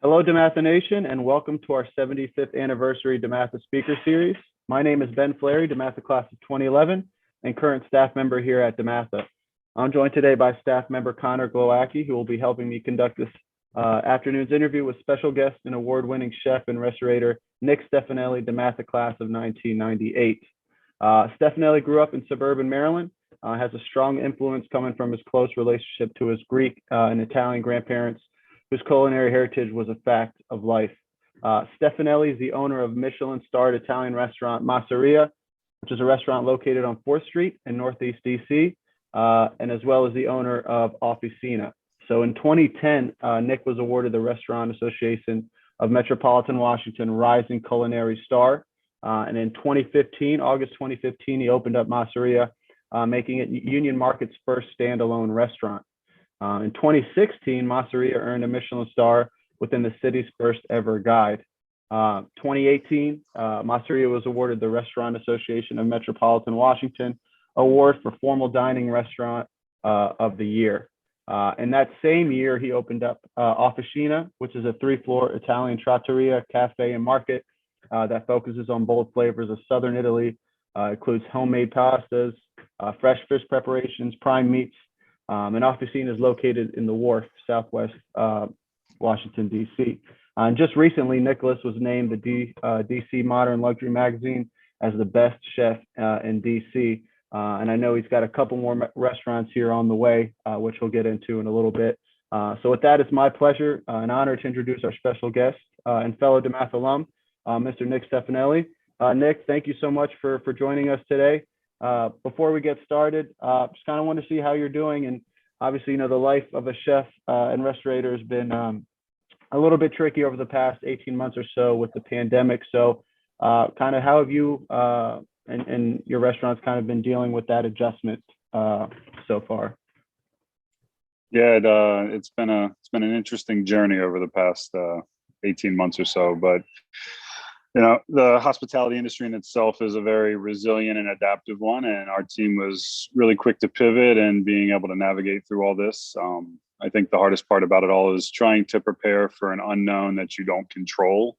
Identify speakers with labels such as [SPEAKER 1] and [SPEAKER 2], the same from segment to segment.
[SPEAKER 1] Hello, DeMatha Nation, and welcome to our 75th anniversary DeMatha Speaker Series. My name is Ben Fleri, DeMatha Class of 2011, and current staff member here at DeMatha. I'm joined today by staff member Connor Glowacki, who will be helping me conduct this afternoon's interview with special guest and award-winning chef and restaurator Nick Stefanelli, DeMatha Class of 1998. Stefanelli grew up in suburban Maryland, has a strong influence coming from his close relationship to his Greek and Italian grandparents, whose culinary heritage was a fact of life. Stefanelli is the owner of Michelin-starred Italian restaurant Masseria, which is a restaurant located on 4th Street in Northeast DC, and as well as the owner of Officina. So in 2010, Nick was awarded the Restaurant Association of Metropolitan Washington Rising Culinary Star. And in 2015, August 2015, he opened up Masseria, making it Union Market's first standalone restaurant. In 2016, Masseria earned a Michelin star within the city's first ever guide. 2018, Masseria was awarded the Restaurant Association of Metropolitan Washington Award for Formal Dining Restaurant of the Year. In that same year, he opened up Officina, which is a 3-floor Italian trattoria, cafe, and market that focuses on bold flavors of Southern Italy, includes homemade pastas, fresh fish preparations, prime meats, and Officina is located in the Wharf, Southwest Washington, D.C. And just recently, Nicholas was named the DC Modern Luxury Magazine as the best chef in DC. And I know he's got a couple more restaurants here on the way, which we'll get into in a little bit. So with that, it's my pleasure and honor to introduce our special guest and fellow DeMatha alum, Mr. Nick Stefanelli. Nick, thank you so much for joining us today. Before we get started, just kind of want to see how you're doing. And obviously, the life of a chef and restaurator has been a little bit tricky over the past 18 months or so with the pandemic. So kind of how have you and your restaurants kind of been dealing with that adjustment so far?
[SPEAKER 2] Yeah, it's been an interesting journey over the past 18 months or so, but the hospitality industry in itself is a very resilient and adaptive one, and our team was really quick to pivot and being able to navigate through all this. I think the hardest part about it all is trying to prepare for an unknown that you don't control.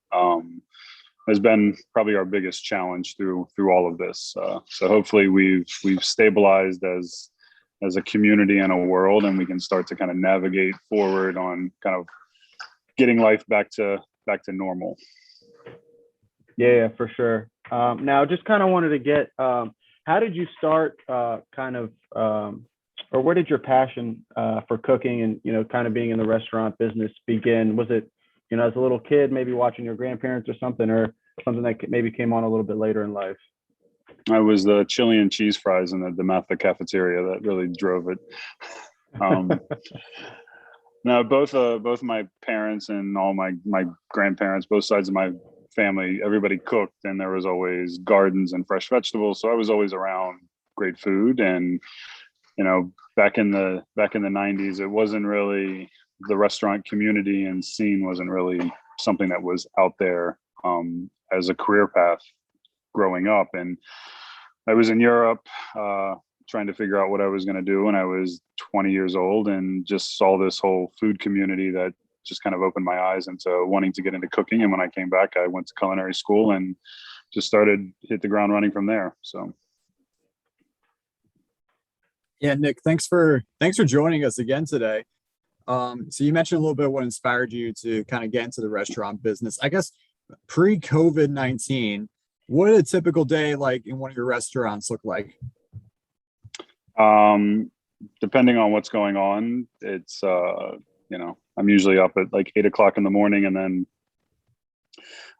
[SPEAKER 2] Has been probably our biggest challenge through all of this. So hopefully we've stabilized as a community and a world, and we can start to kind of navigate forward on kind of getting life back to normal.
[SPEAKER 1] Yeah, for sure. Now, just kind of wanted to get, how did you start or where did your passion for cooking and, kind of being in the restaurant business begin? Was it, as a little kid, maybe watching your grandparents or something that maybe came on a little bit later in life?
[SPEAKER 2] I was the chili and cheese fries in the DeMatha cafeteria that really drove it. No, both my parents and all my grandparents, both sides of my family, everybody cooked, and there was always gardens and fresh vegetables. So I was always around great food. And, back in the 90s, it wasn't really, the restaurant community and scene wasn't really something that was out there as a career path growing up. And I was in Europe trying to figure out what I was going to do when I was 20 years old, and just saw this whole food community that just kind of opened my eyes into wanting to get into cooking. And when I came back, I went to culinary school and just hit the ground running from there. So.
[SPEAKER 3] Yeah, Nick, thanks for joining us again today. So you mentioned a little bit what inspired you to kind of get into the restaurant business. I guess pre-COVID-19, what did a typical day like in one of your restaurants look like?
[SPEAKER 2] Depending on what's going on, it's I'm usually up at like 8 o'clock in the morning, and then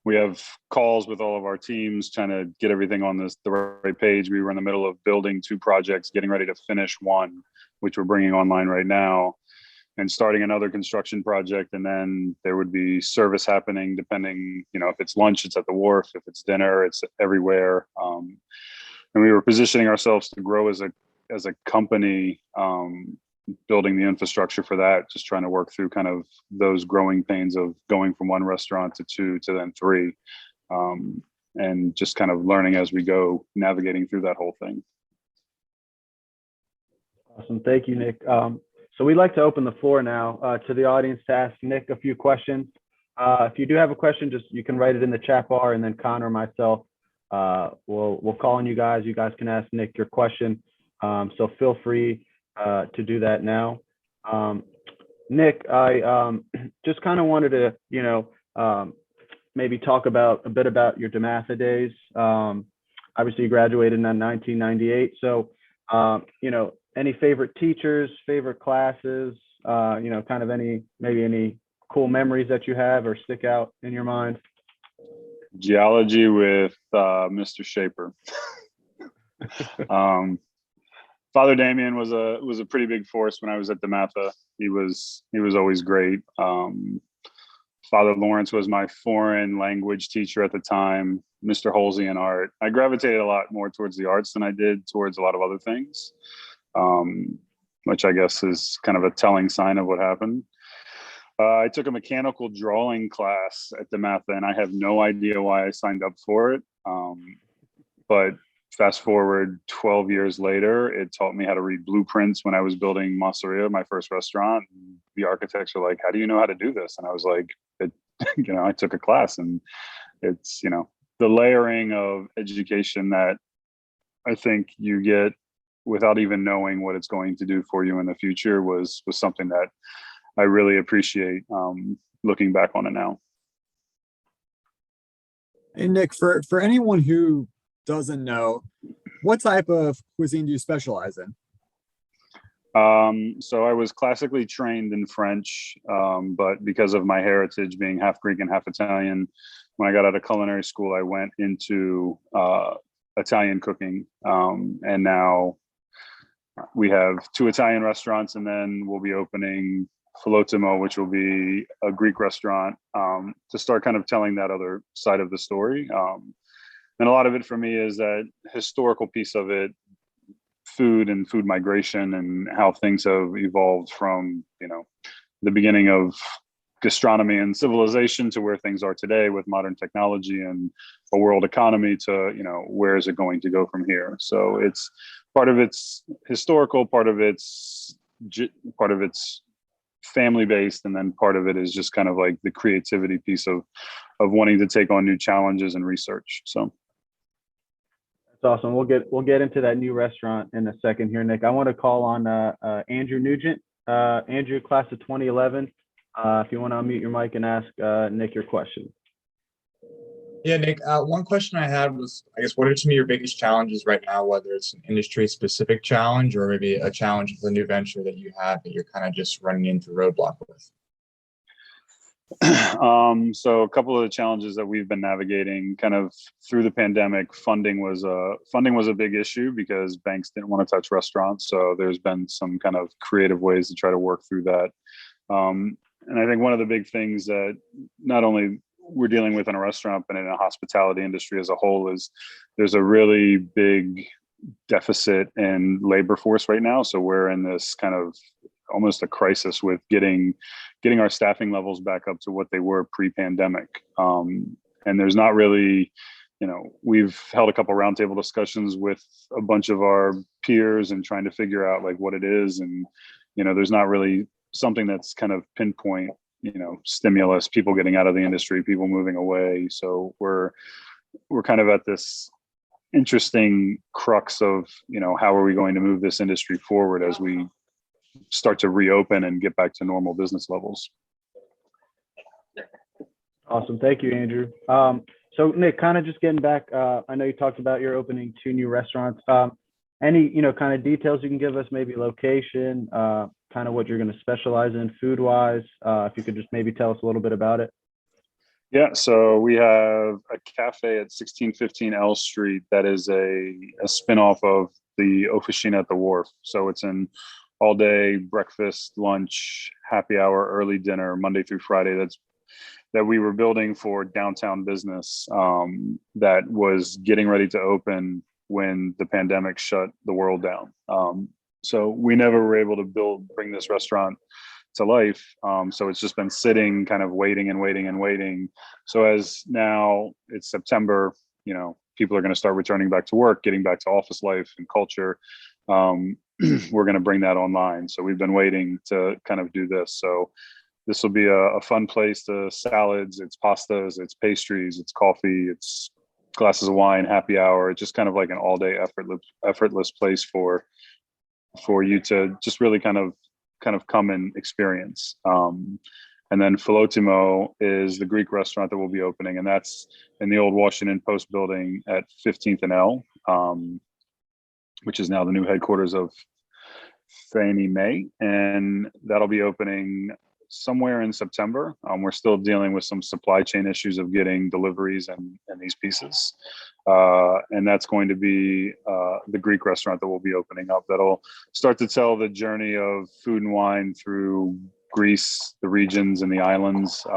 [SPEAKER 2] we have calls with all of our teams trying to get everything on the right page. We were in the middle of building 2 projects, getting ready to finish one, which we're bringing online right now, and starting another construction project. And then there would be service happening depending, if it's lunch, it's at the Wharf. If it's dinner, it's everywhere. And we were positioning ourselves to grow as a company, building the infrastructure for that, just trying to work through kind of those growing pains of going from 1 restaurant to 2 to then 3, and just kind of learning as we go, navigating through that whole thing.
[SPEAKER 1] Awesome. Thank you, Nick. So we'd like to open the floor now to the audience to ask Nick a few questions. If you do have a question, just you can write it in the chat bar, and then Connor or myself we'll call on you guys. You guys can ask Nick your question. So feel free to do that now. Nick, I just kind of wanted to, maybe talk a bit about your DeMatha days. Obviously, you graduated in 1998. So, any favorite teachers, favorite classes, kind of any cool memories that you have or stick out in your mind?
[SPEAKER 2] Geology with Mr. Shaper. Father Damien was a pretty big force when I was at DeMatha. He was always great. Father Lawrence was my foreign language teacher at the time. Mr. Holsey in art. I gravitated a lot more towards the arts than I did towards a lot of other things, which I guess is kind of a telling sign of what happened. I took a mechanical drawing class at DeMatha, and I have no idea why I signed up for it. But fast forward 12 years later, it taught me how to read blueprints when I was building Masseria, my first restaurant. The architects were like, "How do you know how to do this?" And I was like, I took a class, and it's, the layering of education that I think you get without even knowing what it's going to do for you in the future was something that I really appreciate looking back on it now.
[SPEAKER 3] Hey, Nick, for anyone who doesn't know, what type of cuisine do you specialize in?
[SPEAKER 2] So I was classically trained in French, but because of my heritage being half Greek and half Italian, when I got out of culinary school, I went into Italian cooking. And now we have 2 Italian restaurants, and then we'll be opening Filotimo, which will be a Greek restaurant, to start kind of telling that other side of the story. And a lot of it for me is that historical piece of it, food and food migration, and how things have evolved from, the beginning of gastronomy and civilization to where things are today with modern technology and a world economy to, where is it going to go from here? So it's part of it's historical, part of it's family based, and then part of it is just kind of like the creativity piece of wanting to take on new challenges and research. So
[SPEAKER 1] that's awesome. We'll get into that new restaurant in a second here, Nick. I want to call on Andrew Nugent. Andrew, class of 2011. If you want to unmute your mic and ask Nick your question.
[SPEAKER 4] Yeah, Nick, one question I had was, I guess, what are some of your biggest challenges right now, whether it's an industry-specific challenge or maybe a challenge with a new venture that you have that you're kind of just running into roadblock with?
[SPEAKER 2] So a couple of the challenges that we've been navigating kind of through the pandemic, funding was a big issue because banks didn't want to touch restaurants. So there's been some kind of creative ways to try to work through that. And I think one of the big things that not only we're dealing with in a restaurant, but in a hospitality industry as a whole, is there's a really big deficit in labor force right now. So we're in this kind of almost a crisis with getting our staffing levels back up to what they were pre-pandemic. And there's not really, we've held a couple roundtable discussions with a bunch of our peers and trying to figure out like what it is. And, there's not really something that's kind of pinpoint, stimulus, people getting out of the industry, people moving away. So we're kind of at this interesting crux of, how are we going to move this industry forward as we start to reopen and get back to normal business levels.
[SPEAKER 1] Awesome. Thank you, Andrew. So Nick, kind of just getting back, I know you talked about you're opening 2 new restaurants. Any, kind of details you can give us, maybe location, kind of what you're going to specialize in food wise, if you could just maybe tell us a little bit about it.
[SPEAKER 2] Yeah, so we have a cafe at 1615 L Street that is a spinoff of the Officina at the Wharf. So it's an all day breakfast, lunch, happy hour, early dinner, Monday through Friday. That we were building for downtown business that was getting ready to open when the pandemic shut the world down. So we never were able to bring this restaurant to life. So it's just been sitting, kind of waiting and waiting and waiting. So as now it's September, people are going to start returning back to work, getting back to office life and culture. We're going to bring that online. So we've been waiting to kind of do this. So this will be a fun place to salads, it's pastas, it's pastries, it's coffee, it's glasses of wine, happy hour. It's just kind of like an all day effortless place for you to just really kind of come and experience. And then Filotimo is the Greek restaurant that will be opening, and that's in the old Washington Post building at 15th and L, which is now the new headquarters of Fannie Mae, and that'll be opening somewhere in September. We're still dealing with some supply chain issues of getting deliveries and these pieces. And that's going to be the Greek restaurant that will be opening up. That'll start to tell the journey of food and wine through Greece, the regions and the islands,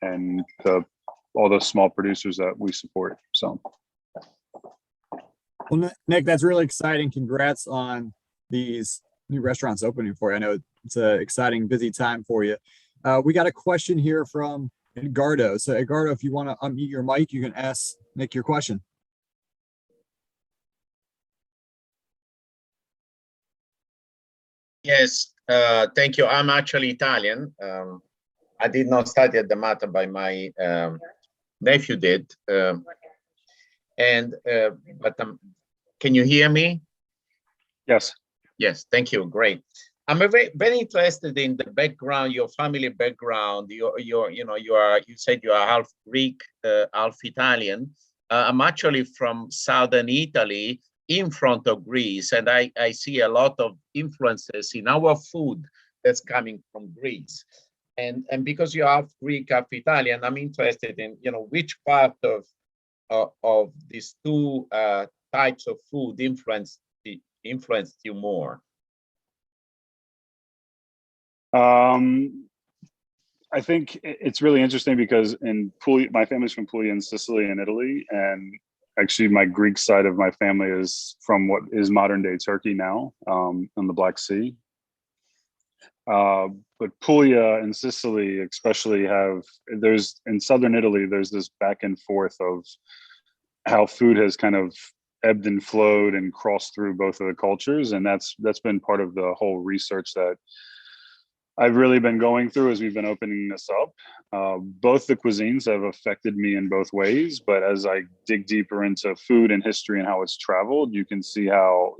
[SPEAKER 2] and all those small producers that we support. So.
[SPEAKER 3] Well, Nick, that's really exciting. Congrats on these new restaurants opening for you. I know it's an exciting, busy time for you. We got a question here from Edgardo. So Edgardo, if you want to unmute your mic, you can ask Nick your question.
[SPEAKER 5] Yes, thank you. I'm actually Italian. I did not study at DeMatha, but my nephew did. But can you hear me?
[SPEAKER 2] Yes.
[SPEAKER 5] Yes, thank you. Great. I'm very, very interested in the background, your family background. You said you are half Greek, half Italian. I'm actually from southern Italy, in front of Greece, and I see a lot of influences in our food that's coming from Greece. And because you're half Greek, half Italian, I'm interested in which part of these two types of food influenced you more.
[SPEAKER 2] I think it's really interesting because in Puglia, my family's from Puglia in Sicily and Italy, and actually my Greek side of my family is from what is modern day Turkey now, on the Black Sea. But Puglia and Sicily especially in southern Italy, there's this back and forth of how food has kind of ebbed and flowed and crossed through both of the cultures. And that's been part of the whole research that I've really been going through as we've been opening this up. Both the cuisines have affected me in both ways, but as I dig deeper into food and history and how it's traveled, you can see how,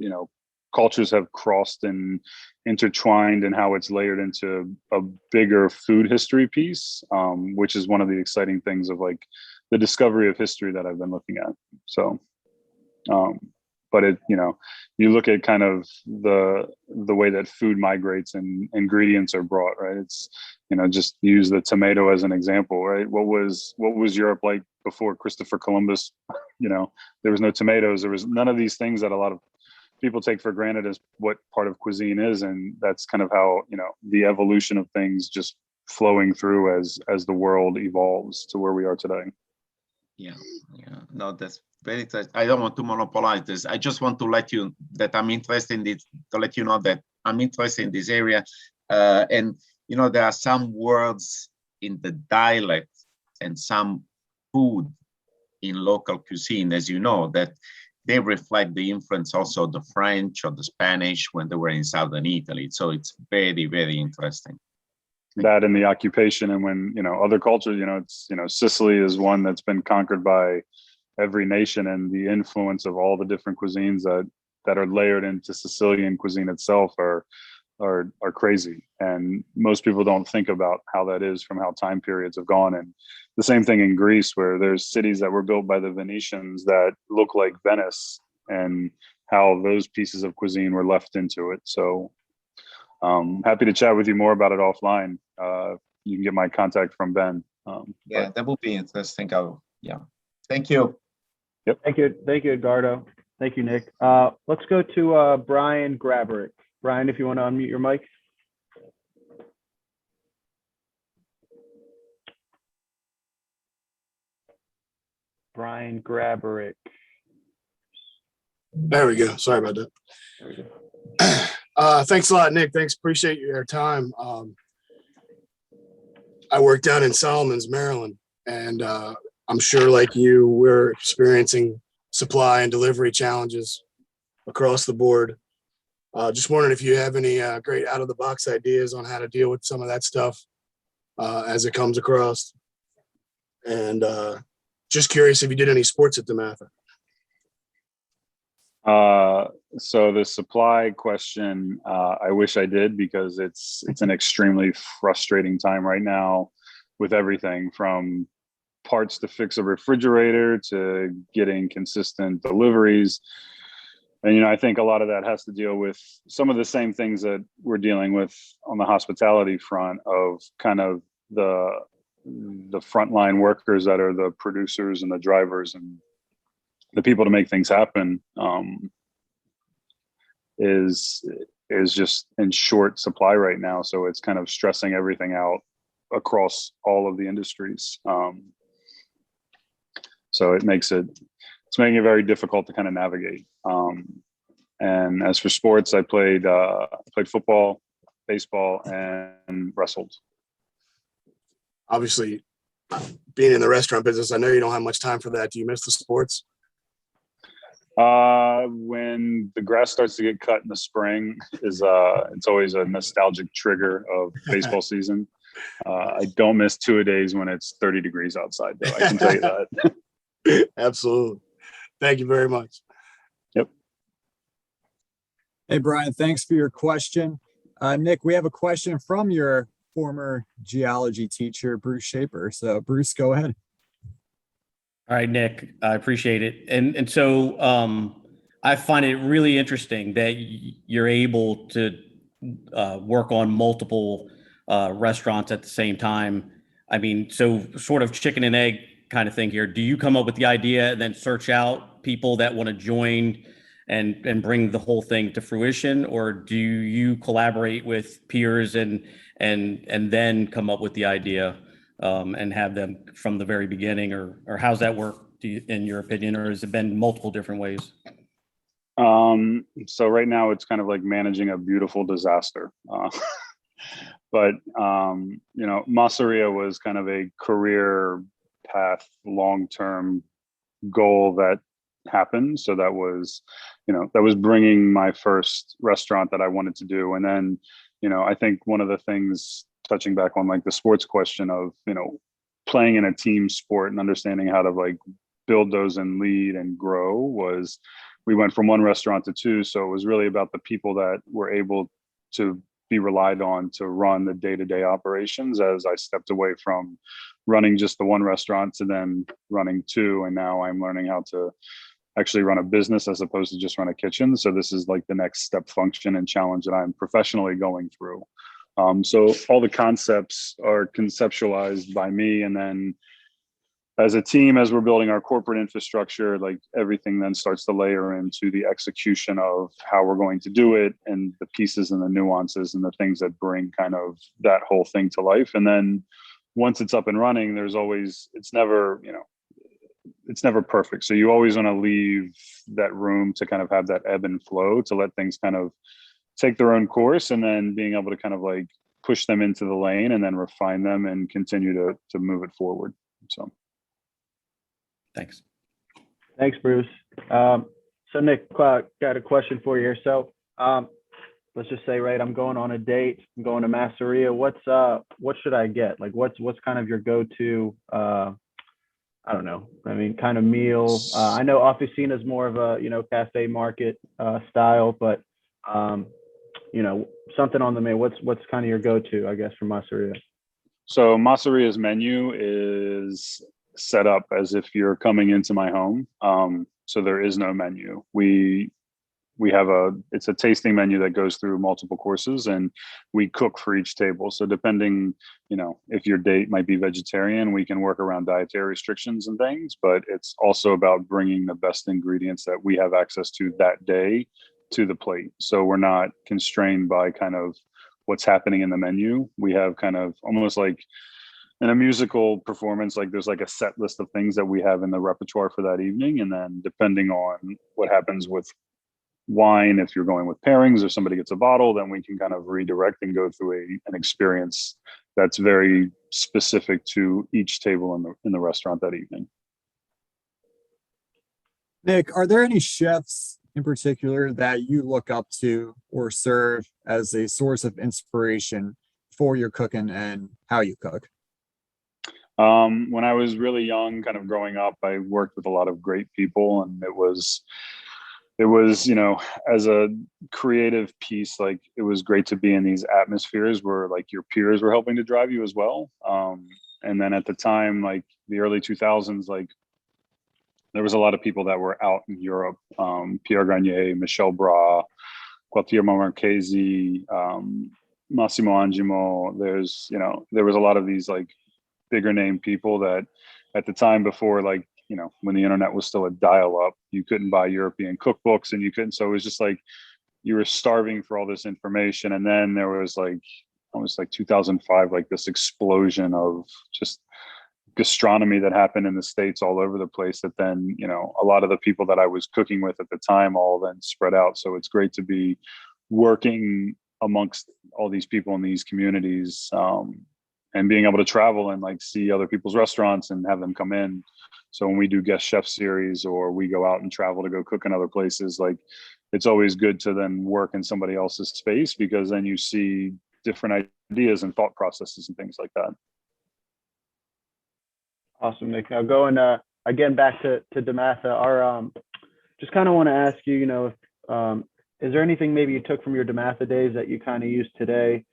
[SPEAKER 2] cultures have crossed and intertwined and how it's layered into a bigger food history piece, which is one of the exciting things of like the discovery of history that I've been looking at. So, but you look at kind of the way that food migrates and ingredients are brought, right? It's, just use the tomato as an example, right? What was Europe like before Christopher Columbus? There was no tomatoes. There was none of these things that a lot of people take for granted as what part of cuisine is. And that's kind of how, the evolution of things just flowing through as the world evolves to where we are today.
[SPEAKER 5] Yeah. No, that's very interesting. I don't want to monopolize this. I just want to let you that I'm interested in this, to let you know that I'm interested in this area. And there are some words in the dialect and some food in local cuisine, as you know, that they reflect the influence also of the French or the Spanish when they were in southern Italy. So it's very, very interesting.
[SPEAKER 2] That and the occupation, and when other cultures, Sicily is one that's been conquered by every nation, and the influence of all the different cuisines that are layered into Sicilian cuisine itself are crazy. And most people don't think about how that is from how time periods have gone. And the same thing in Greece, where there's cities that were built by the Venetians that look like Venice, and how those pieces of cuisine were left into it. So happy to chat with you more about it offline. You can get my contact from Ben.
[SPEAKER 5] That would be interesting. Thank you.
[SPEAKER 2] Yep.
[SPEAKER 1] Thank you, Edgardo. Thank you, Nick. Let's go to Brian Graberick. Brian, if you want to unmute your mic. Brian Graberick.
[SPEAKER 6] There we go. Sorry about that.
[SPEAKER 1] There we go.
[SPEAKER 6] Thanks a lot, Nick. Thanks. Appreciate your time. I work down in Solomons, Maryland, and I'm sure like you, we're experiencing supply and delivery challenges across the board. Just wondering if you have any great out-of-the-box ideas on how to deal with some of that stuff. as it comes across. And just curious if you did any sports at DeMatha.
[SPEAKER 2] So the supply question, I wish I did, because it's an extremely frustrating time right now with everything from parts to fix a refrigerator to getting consistent deliveries. And, I think a lot of that has to deal with some of the same things that we're dealing with on the hospitality front, of kind of the frontline workers that are the producers and the drivers and the people to make things happen, is just in short supply right now. So it's kind of stressing everything out across all of the industries. So it's making it very difficult to kind of navigate. And as for sports, I played football, baseball, and wrestled.
[SPEAKER 6] Obviously, being in the restaurant business, I know you don't have much time for that. Do you miss the sports?
[SPEAKER 2] When the grass starts to get cut in the spring it's always a nostalgic trigger of baseball season. I don't miss two-a-days when it's 30 degrees outside, though. I can tell you that.
[SPEAKER 6] Absolutely. Thank you very much.
[SPEAKER 2] Yep.
[SPEAKER 3] Hey, Brian, thanks for your question. Nick, we have a question from your former geology teacher, Bruce Shaper. So Bruce, go ahead.
[SPEAKER 7] All right, Nick, I appreciate it. And so I find it really interesting that you're able to work on multiple restaurants at the same time. I mean, so sort of chicken and egg kind of thing here. Do you come up with the idea and then search out people that want to join and bring the whole thing to fruition? Or do you collaborate with peers and then come up with the idea and have them from the very beginning, or how's that work in your opinion, or has it been multiple different ways?
[SPEAKER 2] So right now it's kind of like managing a beautiful disaster. But Masseria was kind of a career path, long-term goal that happened. So that was bringing my first restaurant that I wanted to do. And then, I think one of the things, touching back on like the sports question of, playing in a team sport and understanding how to like build those and lead and grow, was we went from one restaurant to two. So it was really about the people that were able to be relied on to run the day-to-day operations, as I stepped away from running just the one restaurant to then running two. And now I'm learning how to actually run a business as opposed to just run a kitchen. So this is like the next step function and challenge that I'm professionally going through. So all the concepts are conceptualized by me, and then as a team, as we're building our corporate infrastructure, like everything then starts to layer into the execution of how we're going to do it, and the pieces and the nuances and the things that bring kind of that whole thing to life. And then once it's up and running, it's never perfect. So you always want to leave that room to kind of have that ebb and flow, to let things kind of take their own course, and then being able to kind of like push them into the lane and then refine them and continue to move it forward. So
[SPEAKER 7] Thanks.
[SPEAKER 1] Thanks, Bruce. So Nick, got a question for you here. So let's just say, right, I'm going on a date, I'm going to Masseria. What should I get? Like what's kind of your go-to, I don't know, kind of meal? I know Officina is more of a, cafe market style, but something on the menu. What's kind of your go-to, I guess, for Masseria?
[SPEAKER 2] So Masseria's menu is set up as if you're coming into my home. So there is no menu. We have it's a tasting menu that goes through multiple courses, and we cook for each table. So depending, if your date might be vegetarian, we can work around dietary restrictions and things, but it's also about bringing the best ingredients that we have access to that day to the plate. So we're not constrained by kind of what's happening in the menu. We have kind of almost like in a musical performance, like there's like a set list of things that we have in the repertoire for that evening. And then depending on what happens with wine, if you're going with pairings or somebody gets a bottle, then we can kind of redirect and go through an experience that's very specific to each table in the restaurant that evening.
[SPEAKER 3] Nick, are there any chefs in particular that you look up to or serve as a source of inspiration for your cooking and how you cook?
[SPEAKER 2] When I was really young, kind of growing up, I worked with a lot of great people, and it was, as a creative piece, like it was great to be in these atmospheres where like your peers were helping to drive you as well. And then at the time, like the early 2000s, like there was a lot of people that were out in Europe, Pierre Garnier, Michel Bras, Guillermo Marchesi, Massimo Angimo. There was a lot of these like bigger name people that at the time before, like, when the internet was still a dial up, you couldn't buy European cookbooks and you couldn't. So it was just like, you were starving for all this information. And then there was like, almost like 2005, like this explosion of just gastronomy that happened in the States all over the place, that then, a lot of the people that I was cooking with at the time all then spread out. So it's great to be working amongst all these people in these communities, and being able to travel and like see other people's restaurants and have them come in. So when we do guest chef series or we go out and travel to go cook in other places, like it's always good to then work in somebody else's space, because then you see different ideas and thought processes and things like that.
[SPEAKER 1] Awesome, Nick. Now going again back to DeMatha, just kind of want to ask you, is there anything maybe you took from your DeMatha days that you kind of use today?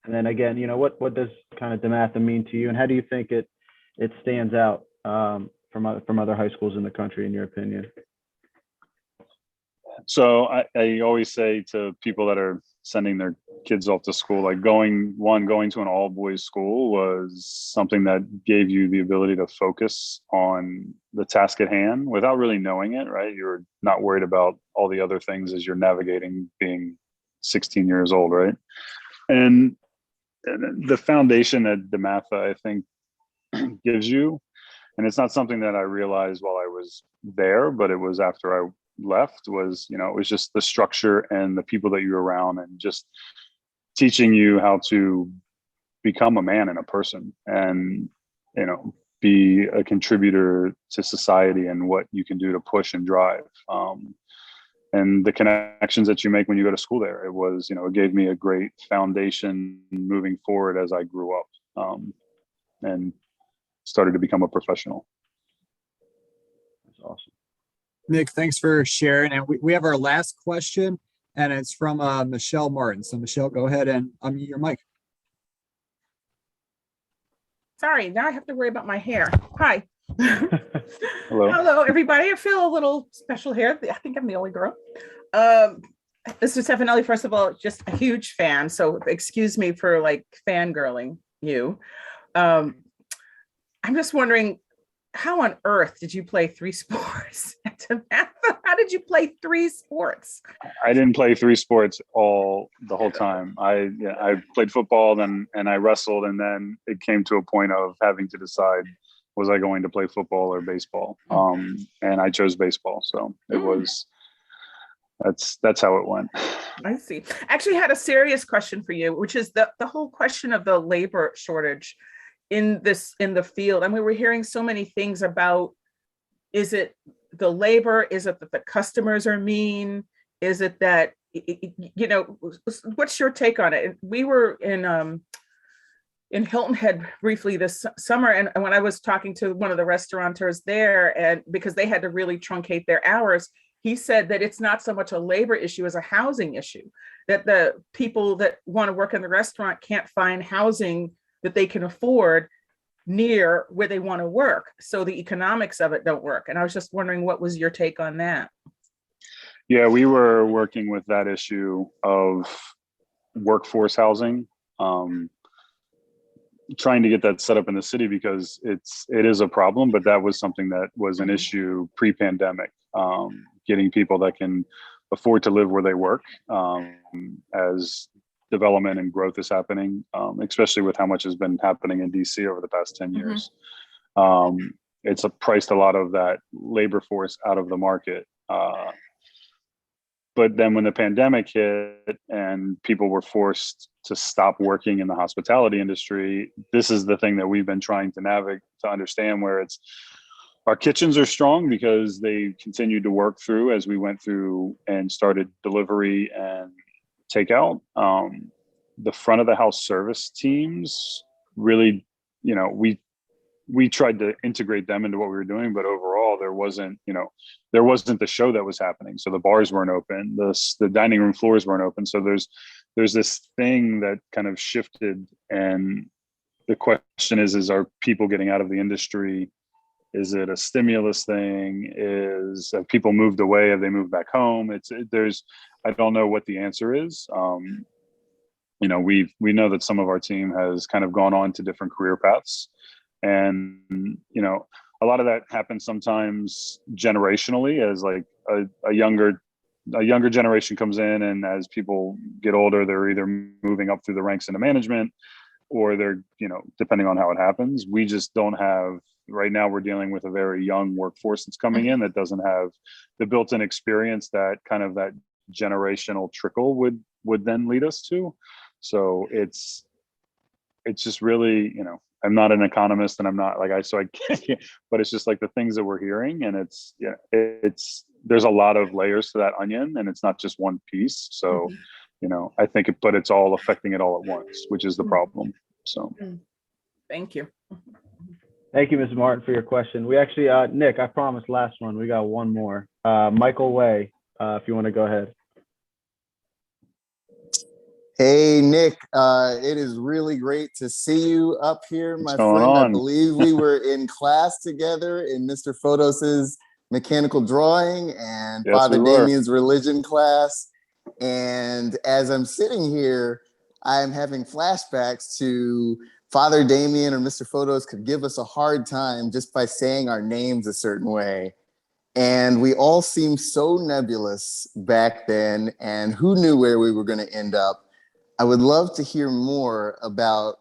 [SPEAKER 1] And then again, what does kind of DeMatha mean to you, and how do you think it stands out from other high schools in the country, in your opinion?
[SPEAKER 2] So I always say to people that are sending their kids off to school, like going to an all boys school was something that gave you the ability to focus on the task at hand without really knowing it, right? You're not worried about all the other things as you're navigating being 16 years old, right? And the foundation that DeMatha, I think, gives you, and it's not something that I realized while I was there, but it was after I left, was, it was just the structure and the people that you're around, and just teaching you how to become a man and a person, and, be a contributor to society and what you can do to push and drive. And the connections that you make when you go to school there, it was, it gave me a great foundation moving forward as I grew up, and started to become a professional.
[SPEAKER 1] That's awesome.
[SPEAKER 3] Nick, thanks for sharing. And we have our last question, and it's from Michelle Martin. So Michelle, go ahead and unmute your mic.
[SPEAKER 8] Sorry, now I have to worry about my hair. Hi.
[SPEAKER 2] Hello.
[SPEAKER 8] Hello, everybody. I feel a little special here. I think I'm the only girl. Mr. Stefanelli, first of all, just a huge fan. So excuse me for like fangirling you. I'm just wondering, how on earth did you play 3 sports at DeMatha? How did you play 3 sports?
[SPEAKER 2] I didn't play 3 sports the whole time. I played football and I wrestled, and then it came to a point of having to decide, was I going to play football or baseball? And I chose baseball. So it was, that's how it went.
[SPEAKER 8] I see. Actually, I had a serious question for you, which is the whole question of the labor shortage in the field. And we were hearing so many things about, is it the labor? Is it that the customers are mean? Is it that, what's your take on it? We were in Hilton Head briefly this summer, and when I was talking to one of the restaurateurs there, and because they had to really truncate their hours, he said that it's not so much a labor issue as a housing issue, that the people that want to work in the restaurant can't find housing that they can afford near where they want to work. So the economics of it don't work. And I was just wondering, what was your take on that?
[SPEAKER 2] Yeah, we were working with that issue of workforce housing, trying to get that set up in the city, because it is a problem, but that was something that was an issue pre-pandemic, getting people that can afford to live where they work, as development and growth is happening, especially with how much has been happening in DC over the past 10 years. It's priced a lot of that labor force out of the market. But then when the pandemic hit and people were forced to stop working in the hospitality industry, this is the thing that we've been trying to navigate, to understand, where it's, our kitchens are strong because they continued to work through as we went through and started delivery and takeout. the front of the house service teams really, you know, we tried to integrate them into what we were doing, but overall there wasn't the show that was happening. So the bars weren't open, the dining room floors weren't open. So there's this thing that kind of shifted, and the question is are people getting out of the industry? Is it a stimulus thing? Have people moved away? Have they moved back home? I don't know what the answer is. You know, we know that some of our team has kind of gone on to different career paths, and you know, a lot of that happens sometimes generationally, as like a younger generation comes in, and as people get older, they're either moving up through the ranks into management, or they're, you know, depending on how it happens. We just don't have, right now we're dealing with a very young workforce that's coming in that doesn't have the built-in experience that kind of that generational trickle would then lead us to. So it's just really, you know, I'm not an economist, and I'm not like I can't, but it's just like the things that we're hearing, and there's a lot of layers to that onion, and it's not just one piece. So, you know, I think but it's all affecting it all at once, which is the problem. So
[SPEAKER 8] Thank you.
[SPEAKER 1] Thank you, Ms. Martin, for your question. We actually, Nick, I promised last one. We got one more. Michael Way, if you want to go ahead.
[SPEAKER 9] Hey, Nick, it is really great to see you up here, my
[SPEAKER 2] What's going
[SPEAKER 9] friend.
[SPEAKER 2] on?
[SPEAKER 9] I believe we were in class together in Mr. Fotos's mechanical drawing and
[SPEAKER 2] Yes,
[SPEAKER 9] Father
[SPEAKER 2] we were.
[SPEAKER 9] Damien's religion class. And as I'm sitting here, I'm having flashbacks to Father Damien or Mr. Photos could give us a hard time just by saying our names a certain way. And we all seemed so nebulous back then, and who knew where we were going to end up. I would love to hear more about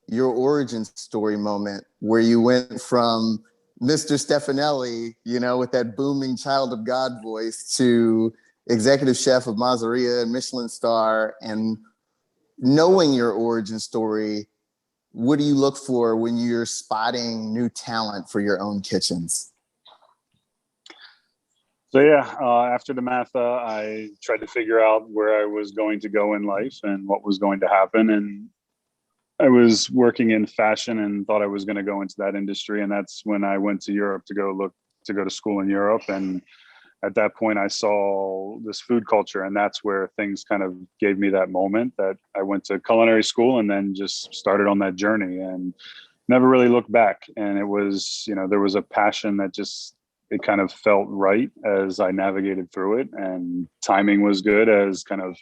[SPEAKER 9] your origin story moment where you went from Mr. Stefanelli, you know, with that booming child of God voice, to executive chef of Masseria and Michelin star. And knowing your origin story, what do you look for when you're spotting new talent for your own kitchens?
[SPEAKER 2] So yeah, after DeMatha, I tried to figure out where I was going to go in life and what was going to happen. And I was working in fashion and thought I was going to go into that industry. And that's when I went to Europe to go to school in Europe. And at that point, I saw this food culture, and that's where things kind of gave me that moment that I went to culinary school and then just started on that journey and never really looked back. And it was, you know, there was a passion that just, it kind of felt right as I navigated through it, and timing was good as kind of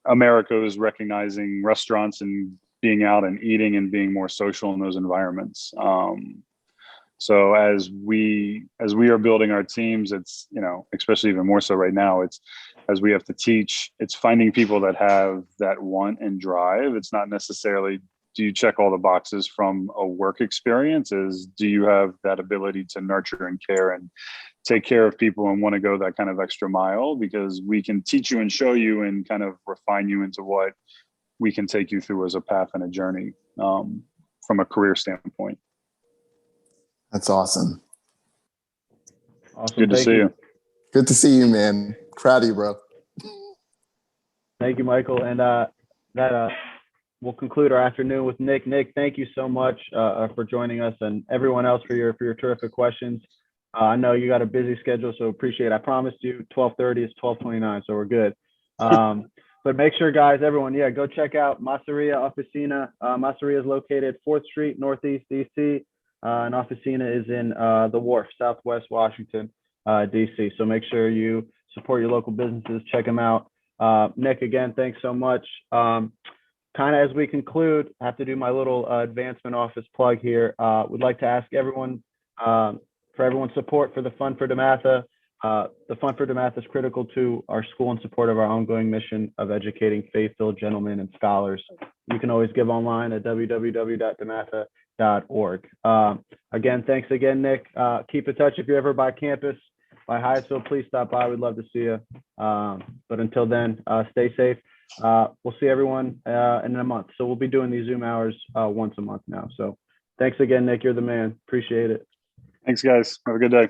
[SPEAKER 2] America was recognizing restaurants and being out and eating and being more social in those environments. So as we are building our teams, it's, you know, especially even more so right now, it's as we have to teach, it's finding people that have that want and drive. It's not necessarily, do you check all the boxes from a work experience? Do you have that ability to nurture and care and take care of people and want to go that kind of extra mile? Because we can teach you and show you and kind of refine you into what we can take you through as a path and a journey from a career standpoint.
[SPEAKER 9] That's awesome.
[SPEAKER 1] Awesome.
[SPEAKER 2] Good to see you.
[SPEAKER 9] Good to see you, man. Proud of you, bro.
[SPEAKER 1] Thank you, Michael. And that we'll conclude our afternoon with Nick. Nick, thank you so much for joining us, and everyone else for your terrific questions. I know you got a busy schedule, so appreciate it. I promised you 12:30 is 12:29, so we're good. But make sure, guys, everyone, go check out Masseria Officina. Masseria is located 4th Street, Northeast DC, and Officina is in the Wharf, Southwest Washington, DC. So make sure you support your local businesses, check them out. Nick, again, thanks so much. Kind of as we conclude, I have to do my little advancement office plug here. Would like to ask everyone for everyone's support for the Fund for DeMatha. The Fund for DeMatha is critical to our school in support of our ongoing mission of educating faith-filled gentlemen and scholars. You can always give online at www.dematha.org. Again, thanks again, Nick. Keep in touch if you're ever by campus, by Hyattsville, please stop by. We'd love to see you. But until then, stay safe. We'll see everyone in a month. So we'll be doing these Zoom hours once a month now. So thanks again, Nick. You're the man. Appreciate it.
[SPEAKER 2] Thanks, guys. Have a good day.